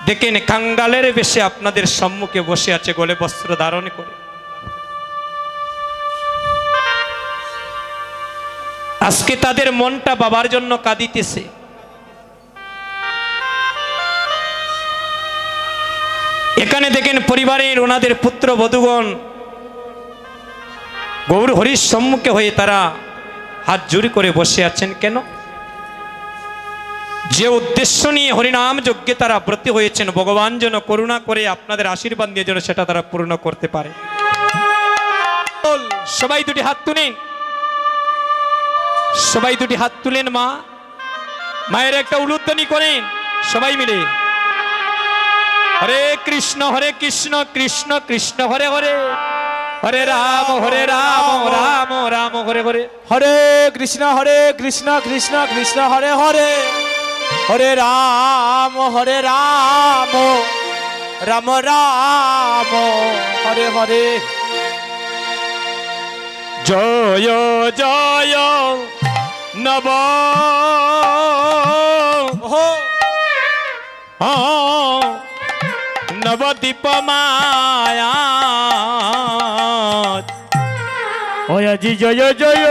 দেখেন কাঙ্গালের বেশে আপনাদের সম্মুখে বসে আছে গলে বস্ত্র ধারণ করে। আজকে তাদের মনটা বাবার জন্য কাঁদিতেছে। এখানে দেখেন পরিবারের ওনাদের পুত্র বধূগণ গৌর হরির সম্মুখে হয়ে তারা হাত জোড় করে বসে আছেন। কেন? যে উদ্দেশ্য নিয়ে হরিনাম যজ্ঞে তারা ব্রতী হয়েছেন, ভগবান যেন করুণা করে আপনাদের আশীর্বাদ দিয়ে যেন সেটা তারা পূর্ণ করতে পারে। সবাই দুটি হাত তুলেন, সবাই দুটি হাত তুলেন। মা মায়ের একটা উলুধ্বনি করেন সবাই মিলে। হরে কৃষ্ণ কৃষ্ণ কৃষ্ণ হরে হরে, হরে রাম রাম রাম হরে হরে। হরে কৃষ্ণ কৃষ্ণ কৃষ্ণ হরে হরে, হরে রাম রাম রাম হরে হরে। জয় জয় নব নবদ্বীপ মায়া। ওজি জয় জয়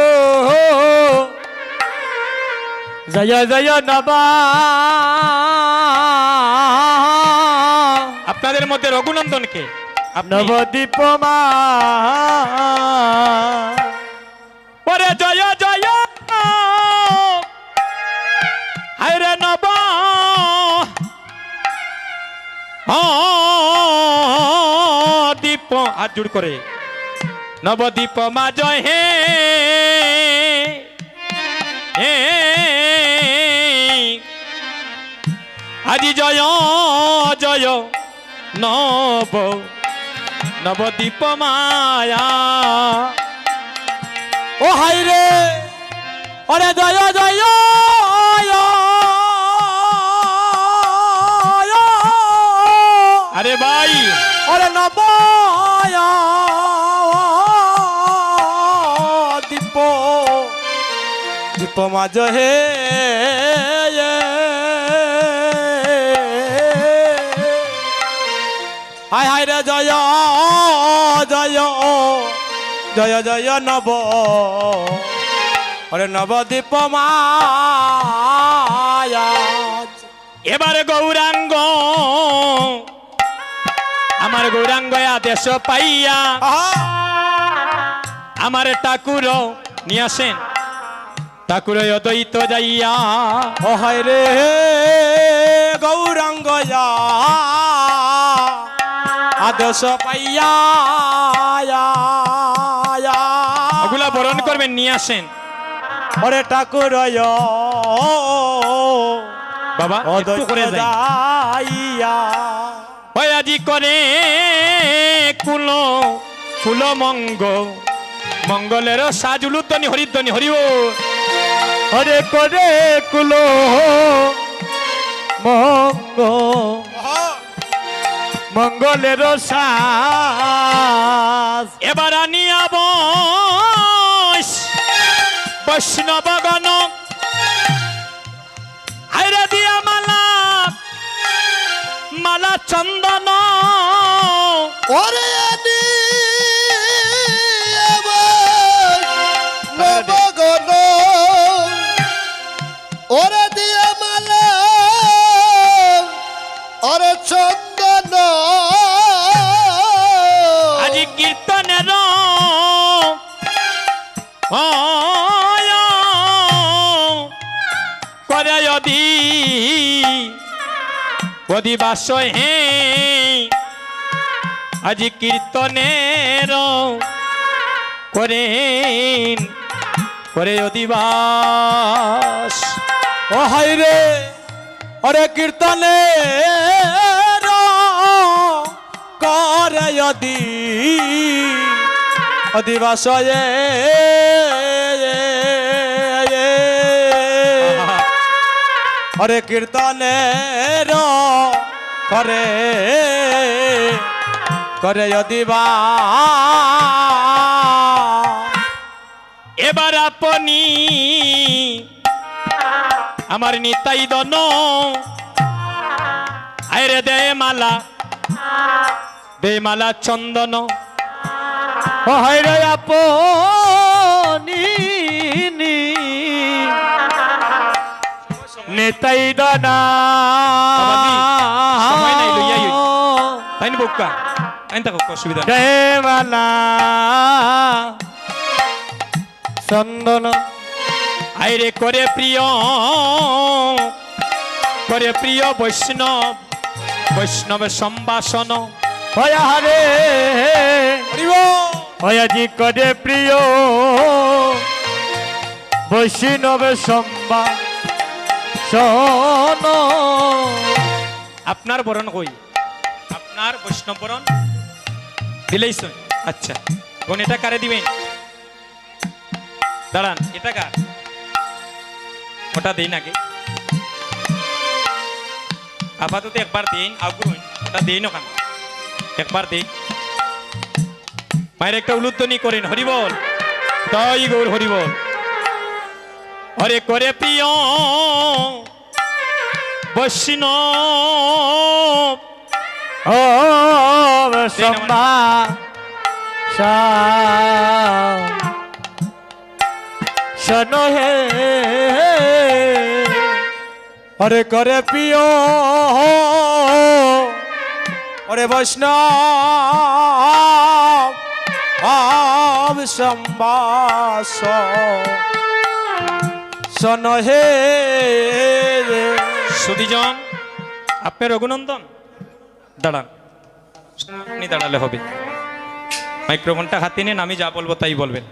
জয় জয় নবা। আপনাদের মধ্যে রঘুনন্দনকে নবদ্বীপ মা। ওরে জয় জয় হরে নব দীপ হাত জোড় করে। নবদ্বীপ মা জয় হে আজি জয় জয় নবদ্বীপ মায়া। ও হাই রে ওরে জয় জয়। আরে ভাই ওরে নব দীপ দীপ মাঝ হে। হাই হাই রে জয় জয় জয় জয় নব, ওরে নবদ্বীপ মায়া। এবারে গৌরাঙ্গ আমার গৌরাঙ্গ আদেশ পাইয়া আমার ঠাকুর নিয়ে আসেন। ঠাকুর অদ্বৈত যাইয়া ও হায় রে গৌরাঙ্গ আদেশ পাইয়া ওগুলা বরণ করবেন, নিয়ে আসেন। ওরে ঠাকুর বাবা একটু করে যাইয়া ওই আজি করে কুল কুল মঙ্গলের সাজুলুধ্বনি হরিধ্বনি হরিও। হরে করে কুল মঙ্গলের সাজ। এবার আনিয়া বৈষ্ণবগণ আইরা দিয়া মালা মালা চন্দন। ওরে ওরে দিয়া মালা ওরে চন্দন। আজি কীর্তনের করে অধিবাস হে। আজি কীর্তনের করেন করে অধিবাস। ও হাই রে ওরে কীর্তনে করে অধিবাস হরে কীর্তনের করে করে অধিবাস। এবার আপনি আমার নিতাই দন আরে ওরে দে মালা চন্দন ও হায় রে আপনি নেতাই দানা বাবাজি, সময় নাই, লইয়াই হই। তাই নি বোকা আইন থাকো অসুবিধা নেই। দেওয়ালা চন্দন আইরে করে প্রিয় বৈষ্ণবের সম্ভাষণ হয়া রে হয়াজি করে প্রিয় বৈষ্ণবে সম্ভাষণ আপনার বরণ কই আপনার বৈষ্ণব বরণ দিলেইছ আচ্ছা কোন এটা কারে দিবেন দাঁড়ান এটা কার ওটা দেই নাকি আপাতত একবার দিন আগুন ওটা দেই না কেন একবার দিন মায়ের একটা উলুধ্বনি করেন হরিবল তাই গৌর হরিবল হরে করে প্রিয় বৈষ্ণব ও সম্ভাষণ হে হরে করে প্রিয় হরে বৈষ্ণব সম্ভাষণ হে সুধীজন আপনার রঘুনন্দন দাঁড়ান আপনি দাঁড়ালে হবে মাইক্রোফোনটা হাতে নেন আমি যা বলবো তাই বলবেন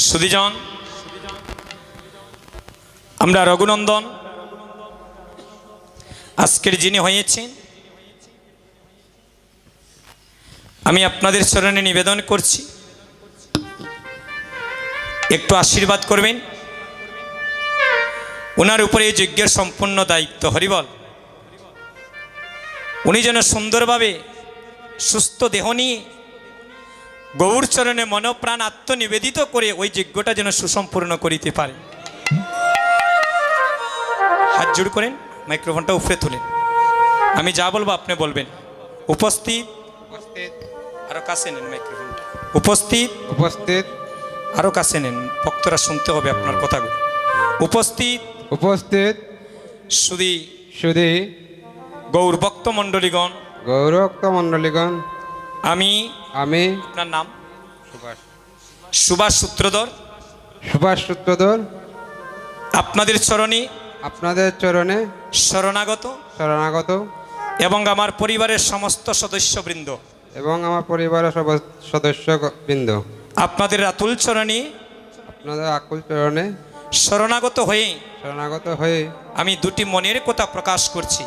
সুধীজন আমরা রঘুনন্দন আজকের যিনি হয়েছেন আমি আপনাদের চরণে নিবেদন করছি একটু আশীর্বাদ করবেন ওনার উপরে এই যজ্ঞের সম্পূর্ণ দায়িত্ব হরিবল উনি যেন সুন্দরভাবে সুস্থ দেহ নিয়ে গৌর চরণে মনপ্রাণ আত্মনিবেদিত করে ওই যজ্ঞটা যেন সুসম্পূর্ণ করিতে পারে হাত জোড় করেন মাইক্রোফোনটা উপরে তুলেন আমি যা বলবো আপনি বলবেন উপস্থিত আরো কাছে নেন মাইক্রোফোন উপস্থিত আরো কাছে নেন ভক্তরা শুনতে হবে আপনার কথাগুলো উপস্থিত সুধী গৌর ভক্ত মণ্ডলীগণ আমি আপনার নাম সুভাষ সূত্রধর আপনাদের চরণে শরণাগত এবং আমার পরিবারের সমস্ত সদস্যবৃন্দ আপনাদের আতুল চরণে শরণাগত হয়ে আমি দুটি মনের কথা প্রকাশ করছি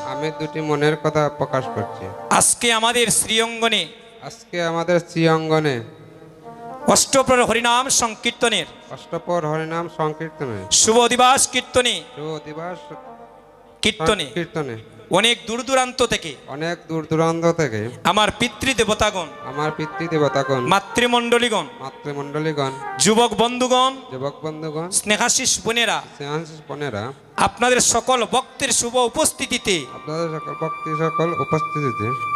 আজকে আমাদের শ্রীঅঙ্গনে অষ্টপ্রহর হরিনাম সংকীর্তনের শুভ দিবস কীর্তনে অনেক দূর দূরান্ত থেকে আমার পিতৃদেবতাগণ মাতৃমণ্ডলীগণ যুবক বন্ধুগণ স্নেহাশিস বোনেরা আপনাদের সকল ভক্তের শুভ উপস্থিতিতে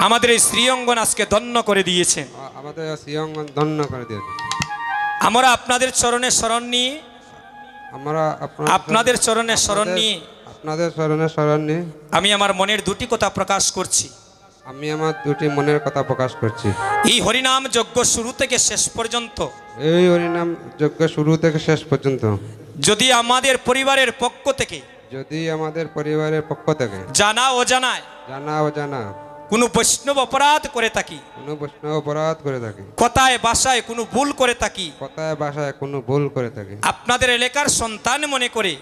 আমাদের এই শ্রীঅঙ্গন আজকে ধন্য করে দিয়েছেন আমরা আপনাদের চরণে শরণ নিয়ে আমি আমার মনের দুটি কথা প্রকাশ করছি এই হরিনাম যজ্ঞ শুরু থেকে শেষ পর্যন্ত যদি আমাদের পরিবারের পক্ষ থেকে জানা অজানায় কোনো বৈষ্ণব অপরাধ করে থাকি কথায় ভাষায় কোনো ভুল করে থাকি আপনাদের এলাকার সন্তান মনে করে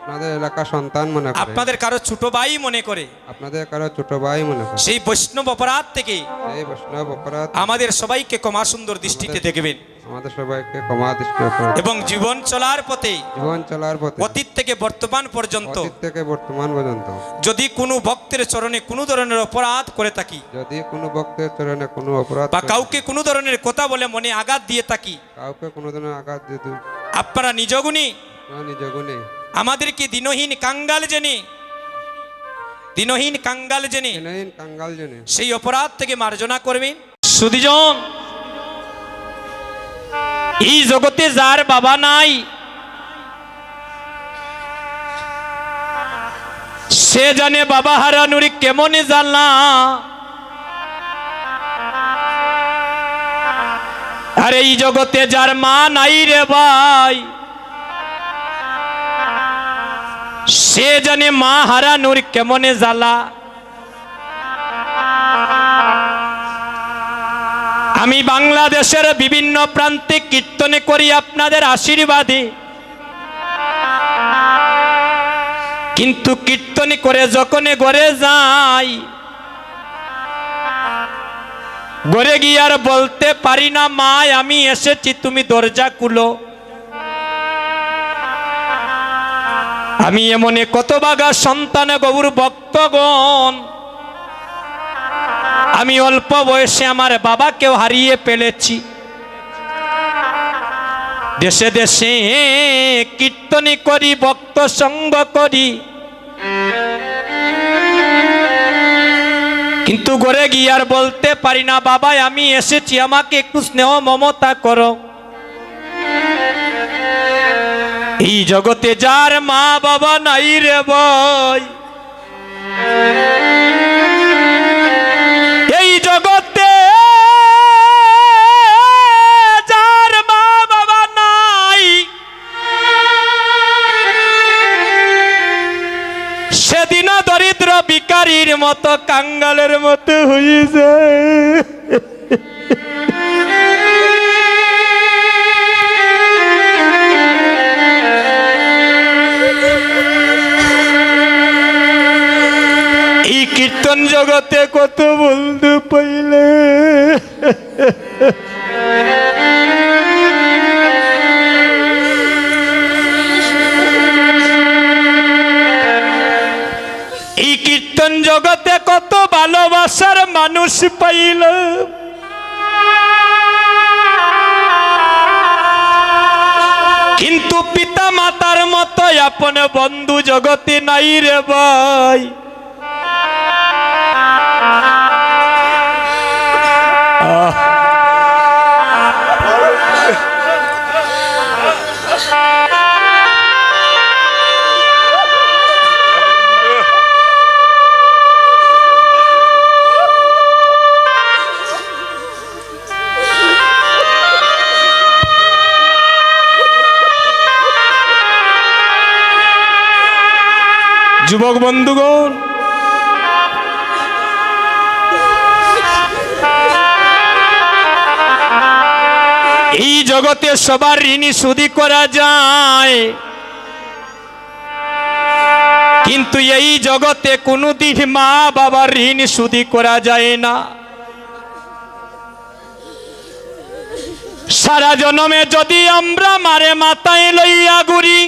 আপনাদের এলাকার সন্তান মনে করে, আপনাদের কারো ছোট ভাই মনে করে আপনাদের কারো ছোট ভাই মনে করে, সেই বৈষ্ণব অপরাধ থেকে এই বৈষ্ণব অপরাধ আমাদের সবাইকে ক্ষমা সুন্দর দৃষ্টিতে দেখবেন আমাদের সবাইকে ক্ষমা দৃষ্টি করে এবং জীবন চলার পথে জীবন চলার পথে অতীত থেকে বর্তমান পর্যন্ত অতীত থেকে বর্তমান পর্যন্ত যদি কোনো ভক্তের চরণে কোনো ধরনের অপরাধ করে থাকি যদি কোনো ভক্তের চরণে কোনো অপরাধ বা করে, কাউকে কোনো ধরনের কথা বলে মনে আঘাত দিয়ে থাকি, কাউকে কোনো ধরনের আঘাত দিতে আপনারা নিজ গুণে নিজ গুণে আমাদেরকে দিনহীন কাঙ্গাল জেনে বিনয়ীন কাঙ্গাল জেনে সেই অপরাধ থেকে মার্জনা করবেন। সুধীজন, এই জগতে যার বাবা নাই সে জানে বাবা হারানুরি কেমন জ্বালা। আর এই জগতে যার মা নাই রে ভাই সে জানে মা হারানুর কেমনে জ্বালা। আমি বাংলাদেশের বিভিন্ন প্রান্তে কীর্তনে করি আপনাদের আশীর্বাদে, কিন্তু কীর্তনে করে যখন ঘরে যাই ঘরে গিয়ে আর বলতে পারি না মা আমি এসেছি তুমি দরজা খুলো। আমি এমনে কত বাগা সন্তান গৌর ভক্তগণ, আমি অল্প বয়সে আমার বাবাকেও হারিয়ে ফেলেছি। দেশে দেশে কীর্তনী করি ভক্ত সঙ্গ করি, কিন্তু ঘরে গিয়ে আর বলতে পারি না বাবা আমি এসেছি আমাকে একটু স্নেহ মমতা করো। এই জগতে যার মা বাবা নাই রে ভাই, এই জগতে যার মা বাবা নাই সেদিন দরিদ্র ভিখারির মতো কাঙ্গালের মতো হয়ে যায়। এই কীর্তন জগতে কত বন্ধু পাইলে এই কীর্তন জগতে কত ভালোবাসার মানুষ পাইল, কিন্তু পিতা মাতার মতো আপন বন্ধু জগতে নাই রে ভাই। যুবক বন্ধুগণ, এই জগতে সবার ঋণী শুধু করা যায়, কিন্তু এই জগতে কোনোদিন মা বাবার ঋণ শুধু করা যায় না। সারা জন্মে যদি আমরা মারে মাথায় লইয়া ঘুরি,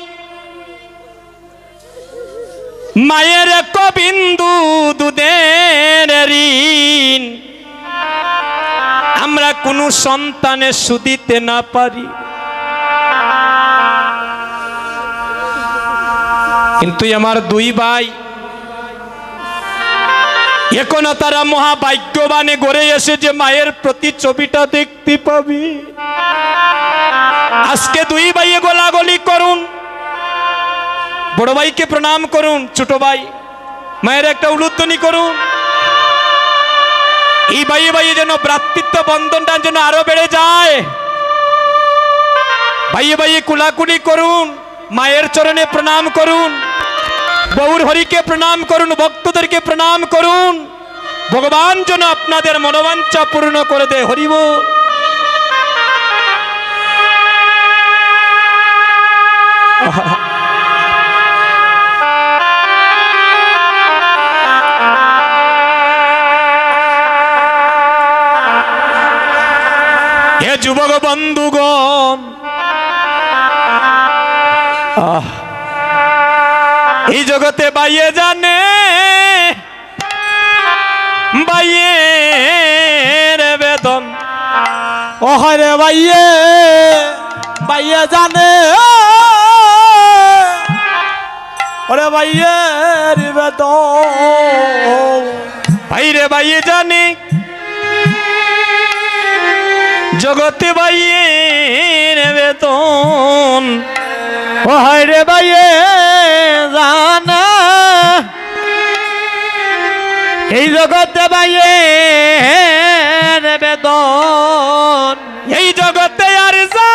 মায়ের এক বিন্দু দুধের ঋণ আমরা কোনো সন্তানের শুধিতে না পারি, কিন্তু আমার দুই ভাই এখনো তারা মহাভাগ্যবানে গড়ে এসে যে মায়ের প্রতি ছবিটা দেখতে পাবি। আজকে দুই ভাইয়ে গোলাগলি করুন, বড় ভাইকে প্রণাম করুন, ছোট ভাই মায়ের একটা উলুধ্বনি করুন। এই ভাইয়ে ভাইয়ে যেন ভ্রাতৃত্ব বন্ধনটা যেন আরো বেড়ে যায়। ভাইয়ে ভাইয়ে কুলাকুলি করুন, মায়ের চরণে প্রণাম করুন, গৌর হরিকে প্রণাম করুন, ভক্তদেরকে প্রণাম করুন। ভগবান যেন আপনাদের মনোবাঞ্ছা পূর্ণ করে দেয়। হরি বল। হে যুবক বন্ধুগণ, এই জগতে বাইয়ে জানে, বাইয়ের বেদন। ও হরে বাইয়ে বাইয়ে জানে, ওরে বাইয়ের বেদন। বাইরে বাইয়ে জানে, জগতে বাইয়ের বেতন। ও হরে বাইয়ে জানে, এই জগতে বাইয়ে বেদন। এই জগতে আর যা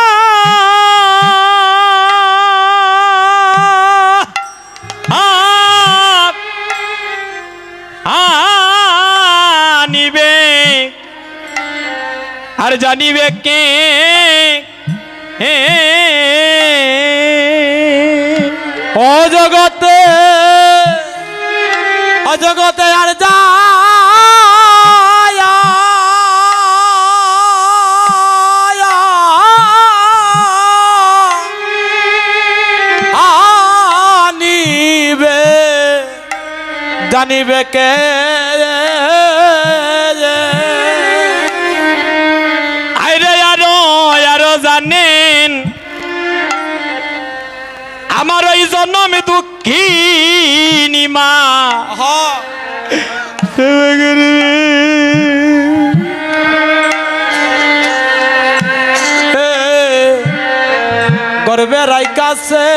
আনিবে আর জানিবে কে? ও জগতে, ও জগতে আর যা আনিবে জানিবে কে? আরে আরো আরো জানেন, আমার ওই জন্ম দুঃখিনী মা। গর্বে রাইকাছে,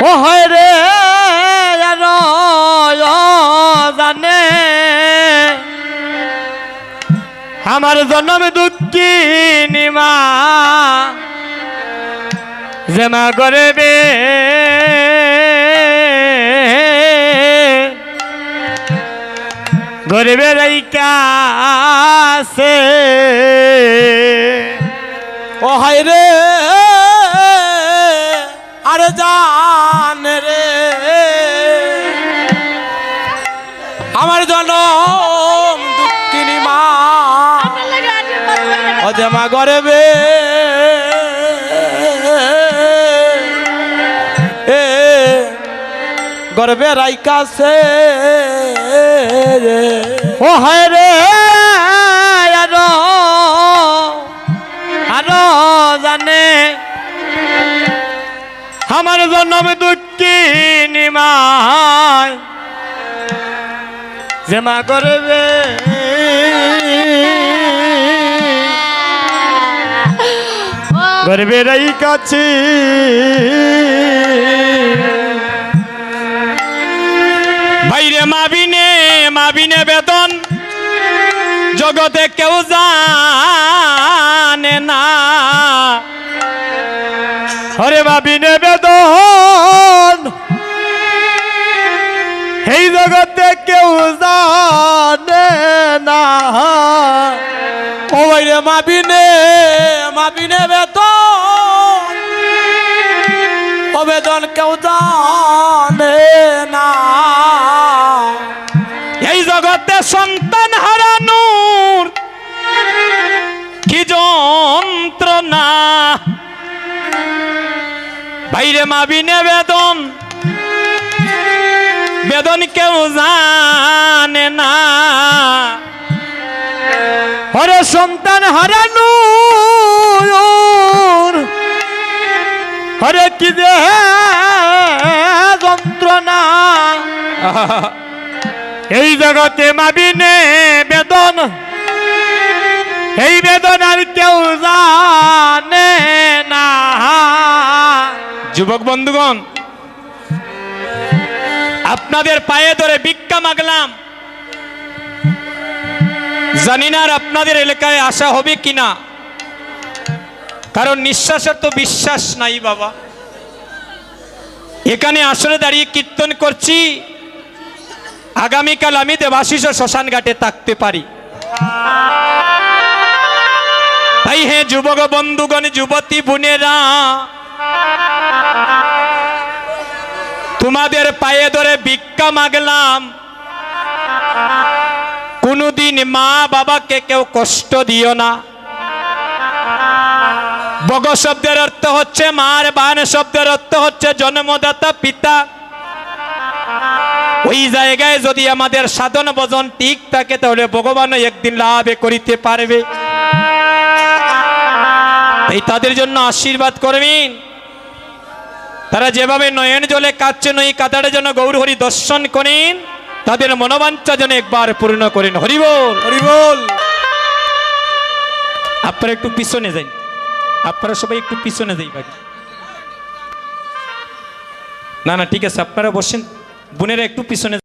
ও হয় রে জানে, আমার জন্ম দুঃখিনী মা। যে মা গর্বে গর্বে রাইকাছে, ও হায় রে আরে জান রে, আমার জনম দুঃখিনী মা। ও যে মা গর্বে গর্বে রাইকাছে, ও হায় রে আরো আরো জানে, আমার জন্ম দুঃখিনী মা। যে মা গর্বে গর্বে রাইকাছে, বাইরে মাবিনে বেদন জগতে কেউ জানে না। হরে মাবিনে বেদন এই জগতে কেউ জানে না। ও বাইরে মাবিনে বেদন, ও বেদন কেউ জানে না। এই জগতে সন্তান হারানোর কি যন্ত্রণা, বাইরে মাবিনে বেদন বেদন কেউ জানে না। হরে সন্তান হারানোর হরে কি দে যন্ত্রণা, এই জগতে মাবিনে বেদন, এই বেদনার কেউ জানে না। যুবক বন্ধুগণ, আপনাদের পায়ে ধরে ভিক্ষা মাগলাম, জানি না আর আপনাদের এলাকায় আসা হবে কিনা, কারণ নিঃশ্বাসের তো বিশ্বাস নাই বাবা। এখানে আসলে দাঁড়িয়ে কীর্তন করছি, আগামীকাল আমি দেবাশিস শ্মশান ঘাটে থাকতে পারি। তাই হে যুবক বন্ধুগণ, যুবতী বোনেরা, তোমাদের পায়ে ধরে ভিক্ষা মাগলাম, কোনোদিন মা বাবাকে কেউ কষ্ট দিও না। বগ শব্দের অর্থ হচ্ছে মার, বান শব্দের অর্থ হচ্ছে জন্মদাতা পিতা। ওই জায়গায় যদি আমাদের সাধন ভজন ঠিক থাকে তাহলে ভগবান একদিন লাভ করিতে পারবে। এই তাদের জন্য আশীর্বাদ করবেন। তারা যেভাবে নয়ন জলে কাঁদছেন ওই কাতারে যেন গৌর হরি দর্শন করেন, তাদের মনোবাঞ্ছা যেন একবার পূর্ণ করেন। হরি বল, হরি বল। আপনারা একটু পিছনে যান, আপনারা সবাই একটু পিছনে যাই ভাই। না না ঠিক আছে, আপনারা বসেন, বোনেরা একটু পিছনে।